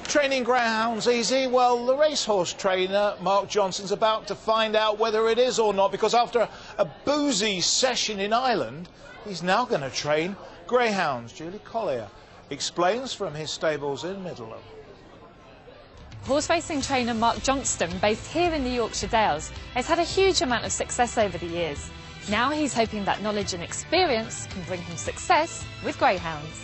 Training greyhounds easy? Well, the racehorse trainer, Mark Johnston's about to find out whether it is or not, because after a boozy session in Ireland, he's now going to train greyhounds. Julie Collier explains from his stables in Middleham. Horse racing trainer Mark Johnston, based here in the Yorkshire Dales, has had a huge amount of success over the years. Now he's hoping that knowledge and experience can bring him success with greyhounds.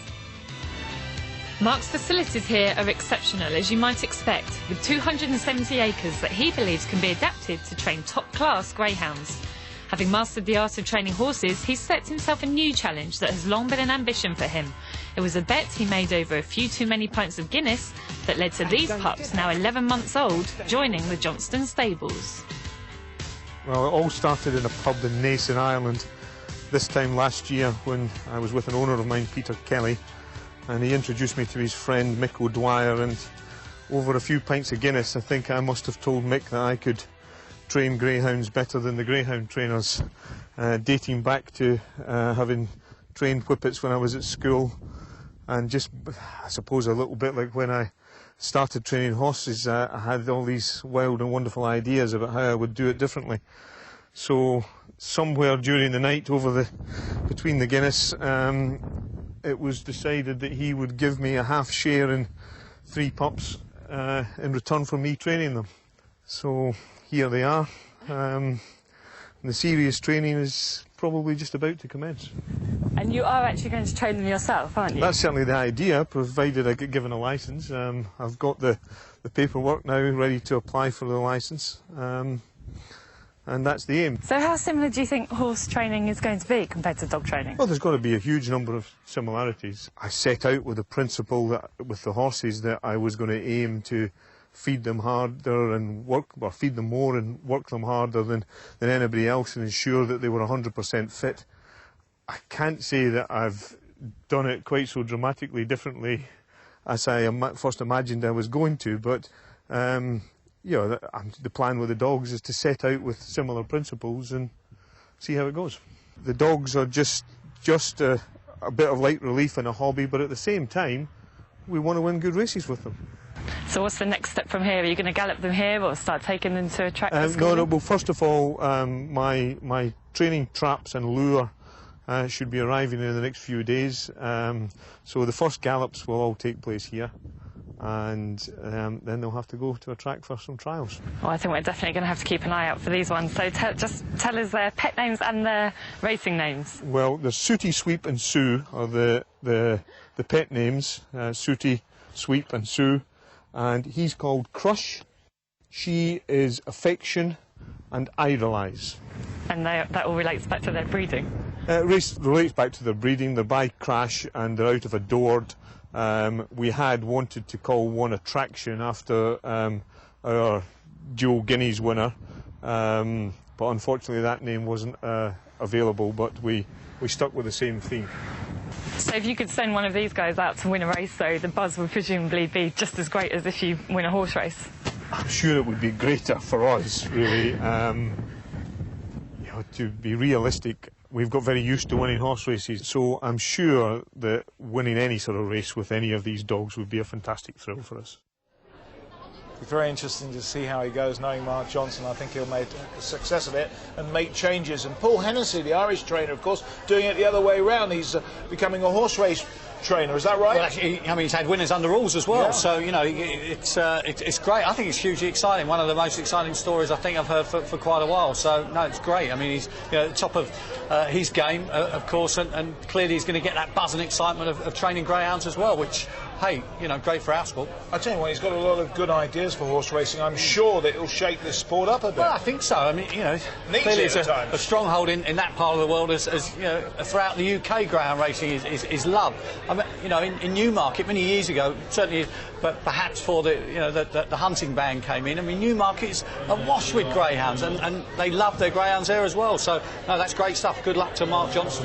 Mark's facilities here are exceptional, as you might expect, with 270 acres that he believes can be adapted to train top-class greyhounds. Having mastered the art of training horses, he's set himself a new challenge that has long been an ambition for him. It was a bet he made over a few too many pints of Guinness that led to these pups, now 11 months old, joining the Johnston stables. Well, it all started in a pub in Naas in Ireland this time last year when I was with an owner of mine, Peter Kelly, and he introduced me to his friend Mick O'Dwyer, and over a few pints of Guinness I think I must have told Mick that I could train greyhounds better than the greyhound trainers, dating back to having trained whippets when I was at school, and just, I suppose, a little bit like when I started training horses, I had all these wild and wonderful ideas about how I would do it differently. So somewhere during the night between the Guinness, it was decided that he would give me a half share in 3 pups in return for me training them. So here they are. The serious training is probably just about to commence. And you are actually going to train them yourself, aren't you? That's certainly the idea, provided I get given a licence. I've got the paperwork now ready to apply for the licence, and that's the aim. So how similar do you think horse training is going to be compared to dog training? Well, there's got to be a huge number of similarities. I set out with the principle that with the horses that I was going to aim to feed them harder and feed them more and work them harder than anybody else, and ensure that they were 100% fit. I can't say that I've done it quite so dramatically differently as I first imagined I was going to, but you know, the plan with the dogs is to set out with similar principles and see how it goes. The dogs are just a bit of light relief and a hobby, but at the same time, we want to win good races with them. So what's the next step from here? Are you going to gallop them here or start taking them to a track? No, well, first of all, my training traps and lure should be arriving in the next few days. So the first gallops will all take place here, and then they'll have to go to a track for some trials. Well, I think we're definitely going to have to keep an eye out for these ones. So just tell us their pet names and their racing names. Well, the Sooty, Sweep and Sue are the pet names, Sooty, Sweep and Sue, and he's called Crush. She is Affection and Idolize. And that all relates back to their breeding? Relates back to their breeding. They're by crash and they're out of adored. We had wanted to call one Attraction after our Joe Guineas winner, but unfortunately that name wasn't available, but we stuck with the same theme. So if you could send one of these guys out to win a race, though, the buzz would presumably be just as great as if you win a horse race? I'm sure it would be greater for us, really. You know, to be realistic, we've got very used to winning horse races, so I'm sure that winning any sort of race with any of these dogs would be a fantastic thrill for us. It's very interesting to see how he goes, knowing Mark Johnston. I think he'll make a success of it and make changes. And Paul Hennessy, the Irish trainer, of course, doing it the other way around. He's becoming a horse race trainer, is that right? Well, actually, I mean, he's had winners under rules as well, yeah. So, you know, it's great. I think it's hugely exciting. One of the most exciting stories I think I've heard for quite a while. So, no, it's great. I mean, he's at the top of his game, of course, and clearly he's going to get that buzz and excitement of training greyhounds as well, which, hey, you know, great for our sport. I tell you what, he's got a lot of good ideas for horse racing. I'm sure that it'll shake this sport up a bit. Well, I think so. I mean, you know, clearly it's a stronghold in that part of the world, as you know, throughout the UK, greyhound racing is loved. I mean, you know, in Newmarket many years ago, certainly, but perhaps for the hunting ban came in. I mean, Newmarket is awash with greyhounds, and they love their greyhounds there as well. So, no, that's great stuff. Good luck to Mark Johnston.